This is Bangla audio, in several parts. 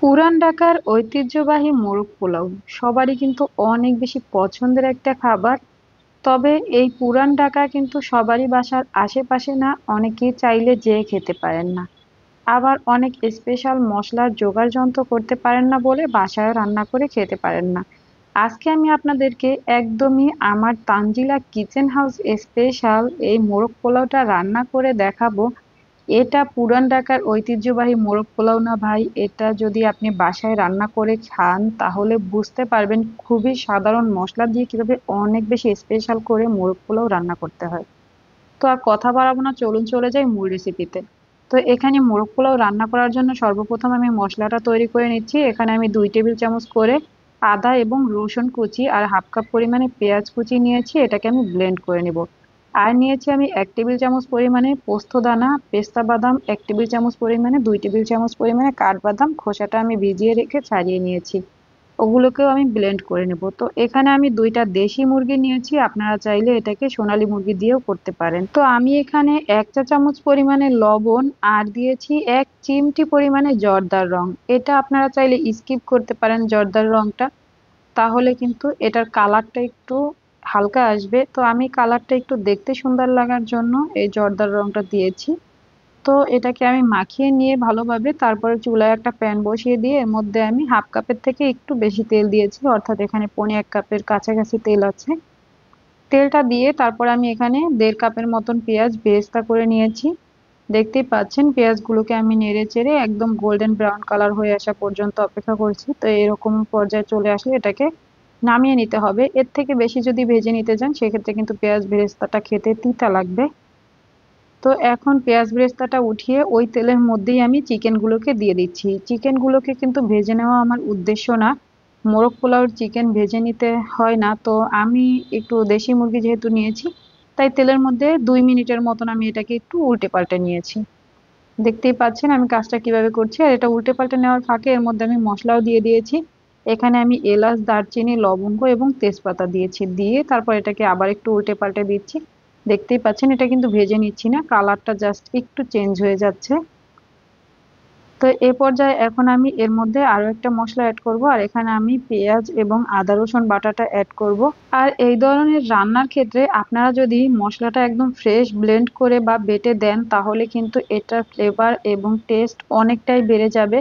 পুরান ঢাকার ঐতিহ্যবাহী মোরগ পোলাও সবারই কিন্তু অনেক বেশি পছন্দের একটা খাবার। তবে এই পুরান ঢাকা কিন্তু সবারই বাসার আশেপাশে না, অনেকেই চাইলে যেয়ে খেতে পারেন না। আবার অনেক স্পেশাল মশলার জোগাড় যন্ত্র করতে পারেন না বলে বাসায় রান্না করে খেতে পারেন না। আজকে আমি আপনাদেরকে একদমই আমার তানজিলা কিচেন হাউস স্পেশাল এই মোরগ পোলাওটা রান্না করে দেখাবো। এটা পুরান ঢাকার ঐতিহ্যবাহী মোরগ পোলাও না ভাই, এটা যদি আপনি বাসায় রান্না করে খান তাহলে বুঝতে পারবেন খুবই সাধারণ মশলা দিয়ে কিভাবে অনেক বেশি স্পেশাল করে মোরগ পোলাও রান্না করতে হয়। তো আর কথা বাড়াবো না, চলুন চলে যাই মূল রেসিপিতে। তো এখানে মোরগ পোলাও রান্না করার জন্য সর্বপ্রথম আমি মশলাটা তৈরি করে নিচ্ছি। এখানে আমি 2 টেবিল চামচ করে আদা এবং রসুন কুচি আর হাফ কাপ পরিমাণে পেঁয়াজ কুচি নিয়েছি, এটাকে আমি ব্লেন্ড করে নিব। আর নিয়েছি আমি 1 টেবিল চামচ পরিমাণে পোস্ত দানা, পেস্তা বাদাম 1 টেবিল চামচ পরিমাণে, 2 টেবিল চামচ পরিমাণে কাঠবাদাম, খোসাটা আমি ভিজিয়ে রেখে ছাড়িয়ে নিয়েছি। ওগুলোকেও আমি ব্লেন্ড করে নেব। তো এখানে আমি 2টা দেশি মুরগি নিয়েছি, আপনারা চাইলে এটাকে সোনালী মুরগি দিয়েও করতে পারেন। তো আমি এখানে 1 চা চামচ পরিমাণে লবণ আর দিয়েছি 1 চিমটি পরিমাণে জর্দার রং। এটা আপনারা চাইলে স্কিপ করতে পারেন জর্দার রংটা, তাহলে কিন্তু এটার কালারটা একটু হালকা আসবে। তো আমি কালারটা একটু দেখতে সুন্দর লাগার জন্য এই জর্দার রংটা দিয়েছি। তো এটাকে আমি মাখিয়ে নিয়ে ভালোভাবে তারপরে চুলায় একটা প্যান বসিয়ে দিয়ে এর মধ্যে আমি হাফ কাপের থেকে একটু বেশি তেল দিয়েছি, অর্থাৎ এখানে 1.25 কাপের কাছাকাছি তেল আছে। তেলটা দিয়ে তারপর আমি এখানে 1.5 কাপের মতন পেঁয়াজ বেরেস্তা করে নিয়েছি। দেখতেই পাচ্ছেন পেঁয়াজগুলোকে আমি নেড়ে চেড়ে একদম গোল্ডেন ব্রাউন কালার হয়ে আসা পর্যন্ত অপেক্ষা করছি। তো এরকম পর্যায়ে চলে আসলে এটাকে নামিয়ে নিতে হবে। এর থেকে বেশি যদি ভেজে নিতে যান সেক্ষেত্রে কিন্তু পেঁয়াজ বেরেস্তাটা খেতে তিতা লাগবে। তো এখন পেঁয়াজ বেরেস্তাটা উঠিয়ে ওই তেলের মধ্যেই আমি চিকেনগুলোকে দিয়ে দিচ্ছি। চিকেনগুলোকে কিন্তু ভেজে নেওয়া আমার উদ্দেশ্য না, মোরগ পোলাওর চিকেন ভেজে নিতে হয় না। তো আমি একটু দেশি মুরগি যেহেতু নিয়েছি, তাই তেলের মধ্যে 2 মিনিটের মতন আমি এটাকে একটু উল্টে পাল্টে নিয়েছি। দেখতেই পাচ্ছেন আমি কাজটা কিভাবে করছি। আর এটা উল্টে পাল্টে নেওয়ার ফাঁকে এর মধ্যে আমি মশলাও দিয়ে দিয়েছি। এখানে আমি এলাচ, দারচিনি, লবঙ্গ এবং তেজপাতা দিয়েছি, দিয়ে তারপর এটাকে আবার একটু উল্টে পাল্টে দিচ্ছি। দেখতেই পাচ্ছেন এটা কিন্তু ভেজে নিচ্ছি না, কালারটা জাস্ট একটু চেঞ্জ হয়ে যাচ্ছে। তো এ পর্যায়ে এখন আমি এর মধ্যে আরো একটা মশলা অ্যাড করব, আর এখানে আমি পেঁয়াজ এবং আদা রসুন বাটাটা অ্যাড করব। আর এই ধরনের রান্নার ক্ষেত্রে আপনারা যদি মশলাটা একদম ফ্রেশ ব্লেন্ড করে বা বেটে দেন তাহলে কিন্তু এটার ফ্লেভার এবং টেস্ট অনেকটাই বেড়ে যাবে।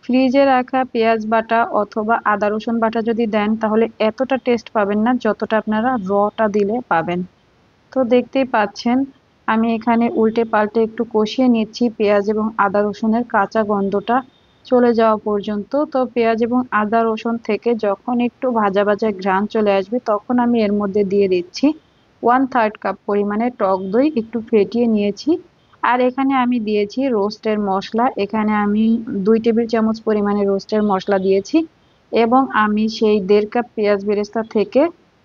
ফ্রিজে রাখা পেঁয়াজ বাটা অথবা আদা রসুন বাটা যদি দেন তাহলে এতটা টেস্ট পাবেন না যতটা আপনারা রটা দিলে পাবেন। তো দেখতেই পাচ্ছেন আমি এখানে উল্টে পাল্টে একটু কষিয়ে নিচ্ছি পেঁয়াজ এবং আদা রসুনের কাঁচা গন্ধটা চলে যাওয়া পর্যন্ত। তো পেঁয়াজ এবং আদা রসুন থেকে যখন একটু ভাজা ভাজা ঘ্রাণ চলে আসবে তখন আমি এর মধ্যে দিয়ে দিচ্ছি 1/3 কাপ পরিমাণে টক দই, একটু ফেটিয়ে নিয়েছি। আর এখানে আমি দিয়েছি রোস্টের মশলা, এখানে আমি 2 টেবিল চামচ পরিমাণে রোস্টের মশলা দিয়েছি। এবং আমি সেই 1.5 কাপ পেঁয়াজ বেরেস্তা থেকে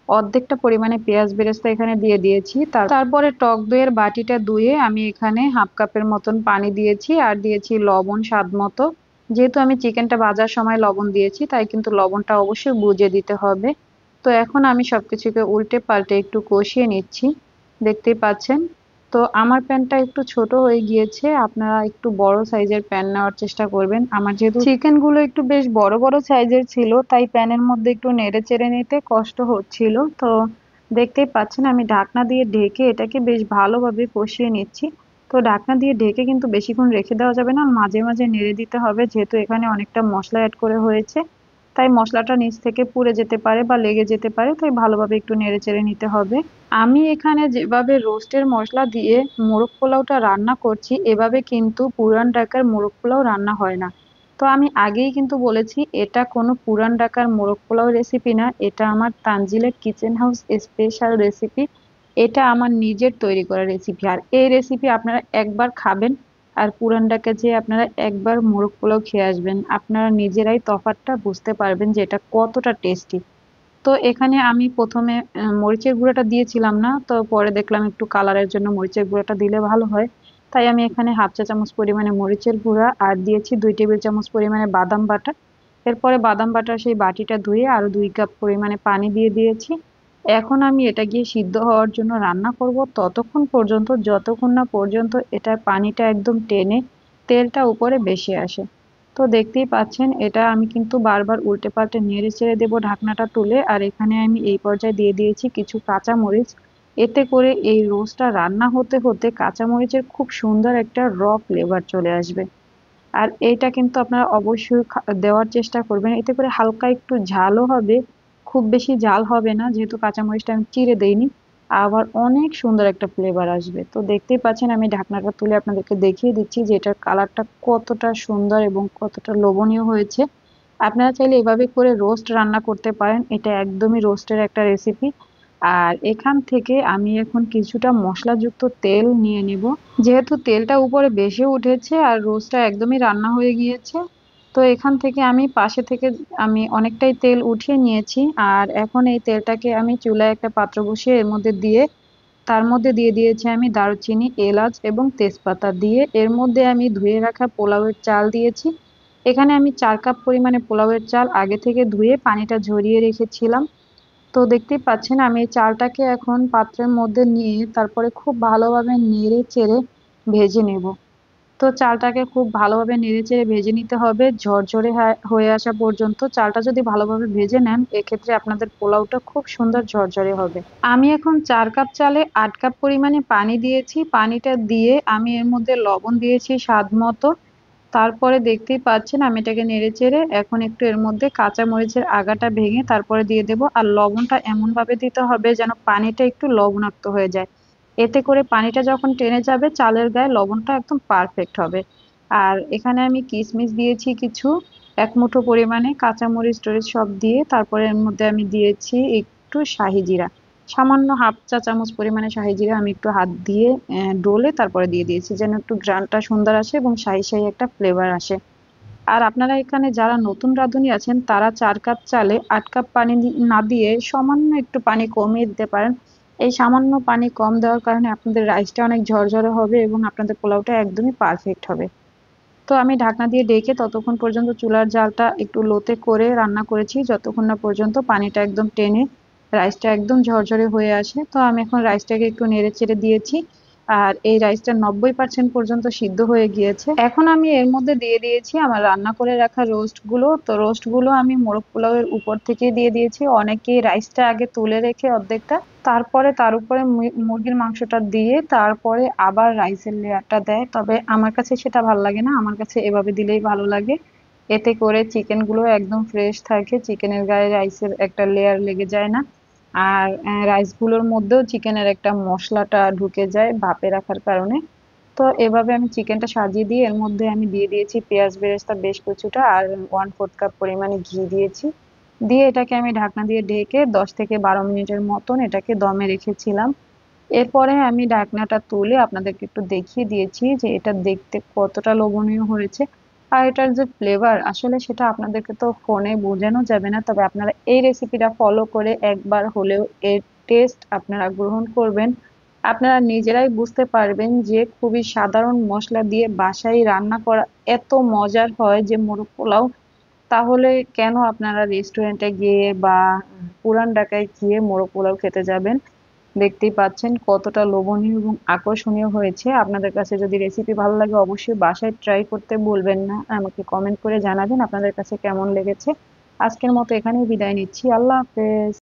অর্ধেকটা পরিমাণে পেঁয়াজ বেরেস্তা এখানে দিয়ে দিয়েছি। তারপরে টক দইয়ের বাটিটা ধুয়ে আমি এখানে হাফ কাপের মতন পানি দিয়েছি আর দিয়েছি লবণ স্বাদ মতো। যেহেতু আমি চিকেনটা ভাজার সময় লবণ দিয়েছি তাই কিন্তু লবণটা অবশ্যই বুঝে দিতে হবে। তো এখন আমি সবকিছুকে উল্টে পাল্টে একটু কষিয়ে নিচ্ছি, দেখতেই পাচ্ছেন। তো আমার প্যানটা একটু ছোট হয়ে গিয়েছে, আপনারা একটু বড় সাইজের প্যান নেওয়ার চেষ্টা করবেন। আমার যেহেতু চিকেন গুলো একটু বেশ বড় বড় সাইজের ছিল তাই প্যানের মধ্যে একটু নেড়ে চেড়ে নিতে কষ্ট হচ্ছিল। তো দেখতেই পাচ্ছেন আমি ঢাকনা দিয়ে ঢেকে এটাকে বেশ ভালোভাবে কষিয়ে নিচ্ছি। তো ঢাকনা দিয়ে ঢেকে কিন্তু বেশিক্ষণ রেখে দেওয়া যাবে না, মাঝে মাঝে নেড়ে দিতে হবে, যেহেতু এখানে অনেকটা মশলা অ্যাড করে হয়েছে তাই মশলাটা নিচ থেকে পুড়ে যেতে পারে বা লেগে যেতে পারে, তাই ভালোভাবে একটু নেড়ে চেড়ে নিতে হবে। আমি এখানে যেভাবে রোস্টের মশলা দিয়ে মোরগ পোলাওটা রান্না করছি এভাবে কিন্তু পুরান ঢাকার মোরগ পোলাও রান্না হয় না। তো আমি আগেই কিন্তু বলেছি এটা কোনো পুরান ঢাকার মোরগ পোলাও রেসিপি না, এটা আমার Tanzila kitchen house special recipe. এটা আমার নিজের তৈরি করা রেসিপি, আর এই রেসিপি আপনারা একবার খাবেন আর পুরান ঢাকা যেয়ে আপনারা একবার মোরগ পোলাও খেয়ে আসবেন, আপনারা নিজেরাই তফাৎটা বুঝতে পারবেন যে এটা কতটা টেস্টি। তো এখানে আমি প্রথমে মরিচের গুঁড়াটা দিয়েছিলাম না, তো পরে দেখলাম একটু কালারের জন্য মরিচের গুঁড়াটা দিলে ভালো হয়। তাই আমি এখানে হাফ চা চামচ পরিমাণে মরিচের গুঁড়া আর দিয়েছি 2 টেবিল চামচ পরিমাণে বাদাম বাটা। এরপরে বাদাম বাটার সেই বাটিটা ধুয়ে আরো 2 কাপ পরিমাণে পানি দিয়ে দিয়েছি। এখন আমি এটা গিয়ে সিদ্ধ হওয়ার জন্য রান্না করব ততক্ষণ পর্যন্ত যতক্ষণ না পর্যন্ত এটার পানিটা একদম টেনে তেলটা উপরে বেশি আসে। তো দেখতেই পাচ্ছেন এটা আমি কিন্তু বারবার উল্টে পাল্টে নেড়ে চেড়ে দেবো ঢাকনাটা তুলে। আর এখানে আমি এই পর্যায়ে দিয়ে দিয়েছি কিছু কাঁচামরিচ। এতে করে এই রোস্টটা রান্না হতে হতে কাঁচামরিচের খুব সুন্দর একটা ফ্লেভার চলে আসবে। আর এইটা কিন্তু আপনারা অবশ্যই দেওয়ার চেষ্টা করবেন, এতে করে হালকা একটু ঝালও হবে, খুব বেশি ঝাল হবে না যেহেতু কাঁচামরিচটা আমি চিড়ে দেইনি। আবার অনেক সুন্দর একটা ফ্লেভার আসবে। তো দেখতেই পাচ্ছেন আমি ঢাকনাটা তুলে আপনাদেরকে দেখিয়ে দিচ্ছি যে এটার কালারটা কতটা সুন্দর এবং কতটা লোভনীয় হয়েছে। আপনারা চাইলে এভাবে করে রোস্ট রান্না করতে পারেন, এটা একদমই রোস্টের একটা রেসিপি। আর এখান থেকে আমি এখন কিছুটা মশলাযুক্ত তেল নিয়ে নিব, যেহেতু তেলটা উপরে বেশি উঠেছে আর রোস্টটা একদমই রান্না হয়ে গিয়েছে। তো এখান থেকে আমি পাশে থেকে আমি অনেকটাই তেল উঠিয়ে নিয়েছি। আর এখন এই তেলটাকে আমি চুলায় একটা পাত্র বসিয়ে এর মধ্যে দিয়ে তার মধ্যে দিয়ে দিয়েছি আমি দারুচিনি, এলাচ এবং তেজপাতা দিয়ে এর মধ্যে আমি ধুয়ে রাখা পোলাওয়ের চাল দিয়েছি। এখানে আমি 4 কাপ পরিমাণে পোলাওয়ের চাল আগে থেকে ধুয়ে পানিটা ঝরিয়ে রেখেছিলাম। তো দেখতেই পাচ্ছেন আমি এই চালটাকে এখন পাত্রের মধ্যে নিয়ে তারপরে খুব ভালোভাবে নেড়ে চেড়ে ভেজে নেব। তো চালটাকে খুব ভালোভাবে নেড়েচেড়ে ভেজে নিতে হবে ঝরঝরে হয়ে আসা পর্যন্ত। চালটা যদি ভালোভাবে ভেজে নেন এক্ষেত্রে আপনাদের পোলাওটা খুব সুন্দর ঝরঝরে হবে। আমি এখন 4 কাপ চালে 8 কাপ পরিমাণে পানি দিয়েছি। পানিটা দিয়ে আমি এর মধ্যে লবণ দিয়েছি স্বাদ মতো। তারপরে দেখতেই পাচ্ছেন আমি এটাকে নেড়েচেড়ে এখন একটু এর মধ্যে কাঁচা মরিচের আগাটা ভেঙে তারপরে দিয়ে দেব। আর লবণটা এমনভাবে দিতে হবে যেন পানিটা একটু লবণাক্ত হয়ে যায়। এতে করে পানিটা যখন টেনে যাবে চালের গায়ে লবণটা একদম পারফেক্ট হবে। আর এখানে আমি কিশমিশ দিয়েছি কিছু, 1 মুঠো পরিমাণে কাঁচামরিচ টরিচ সব দিয়ে তারপরে এর মধ্যে আমি দিয়েছি একটু শাহি জিরা, সামান্য হাফ চা চামচ পরিমাণে শাহি জিরা আমি একটু হাত দিয়ে ডলে তারপরে দিয়ে দিয়েছি যেন একটু গ্রানটা সুন্দর আসে এবং শাহি শাহি একটা ফ্লেভার আসে। আর আপনারা এখানে যারা নতুন রাঁধুনি আছেন তারা 4 কাপ চালে 8 কাপ পানি না দিয়ে সামান্য একটু পানি কমিয়ে দিতে পারেন। এই সামান্য পানি কম দেওয়ার কারণে আপনাদের রাইসটা অনেক ঝরঝরে হবে এবং আপনাদের পোলাওটা একদমই পারফেক্ট হবে। তো আমি ঢাকনা দিয়ে ঢেকে ততক্ষণ পর্যন্ত চুলার জালটা একটু লোতে করে রান্না করেছি যতক্ষণ না পর্যন্ত পানিটা একদম টেনে রাইসটা একদম ঝরঝরে হয়ে আসে। তো আমি এখন রাইসটাকে একটু নেড়ে চেড়ে দিয়েছি। আর এই রাইসটা 90% পর্যন্ত সিদ্ধ হয়ে গিয়েছে। এখন আমি এর মধ্যে দিয়ে দিয়েছি আমার রান্না করে রাখা রোস্টগুলো। তো রোস্টগুলো আমি মোরগ পোলাওয়ের উপর থেকে দিয়ে দিয়েছি। অনেকেই রাইসটা আগে তুলে রেখে অর্ধেকটা তারপরে তার উপরে মুরগির মাংসটা দিয়ে তারপরে আবার রাইসের লেয়ারটা দেয়, তবে আমার কাছে সেটা ভালো লাগে না, আমার কাছে এভাবে দিলেই ভালো লাগে। এতে করে চিকেনগুলো একদম ফ্রেশ থাকে, চিকেনের গায়ে রাইসের একটা লেয়ার লেগে যায় না। আর রাইসগুলোর মধ্যেও চিকেনের একটা মশলাটা ঢুকে যায় ভাপে রাখার কারণে। তো এভাবে আমি চিকেনটা সাজিয়ে দিয়ে এর মধ্যে আমি দিয়ে দিয়েছি পেঁয়াজ বেরেস্তা বেশ কিছুটা আর 1/4 কাপ পরিমাণে ঘি দিয়েছি। দিয়ে এটাকে আমি ঢাকনা দিয়ে ঢেকে 10 থেকে 12 মিনিটের মতন এটাকে দমে রেখেছিলাম। এরপরে আমি ঢাকনাটা তুলে আপনাদেরকে একটু দেখিয়ে দিয়েছি যে এটা দেখতে কতটা লোভনীয় হয়েছে। আর এটার যে ফ্লেভার আসলে সেটা আপনাদেরকে তো ফোনে বোঝানো যাবে না, তবে আপনারা এই রেসিপিটা ফলো করে একবার হলেও এর টেস্ট আপনারা গ্রহণ করবেন। আপনারা নিজেরাই বুঝতে পারবেন যে খুবই সাধারণ মশলা দিয়ে বাসায় রান্না করা এত মজার হয় যে মোরগ পোলাও। তাহলে কেন আপনারা রেস্টুরেন্টে গিয়ে বা পুরান ঢাকায় গিয়ে মোরগ পোলাও খেতে যাবেন। দেখতেই পাচ্ছেন কতটা লোভনীয় এবং আকর্ষণীয় হয়েছে। আপনাদের কাছে যদি রেসিপি ভালো লাগে অবশ্যই বাসায় ট্রাই করতে ভুলবেন না, আমাকে কমেন্ট করে জানাবেন আপনাদের কাছে কেমন লেগেছে। আজকের মতো এখানেই বিদায় নিচ্ছি, আল্লাহ হাফেজ।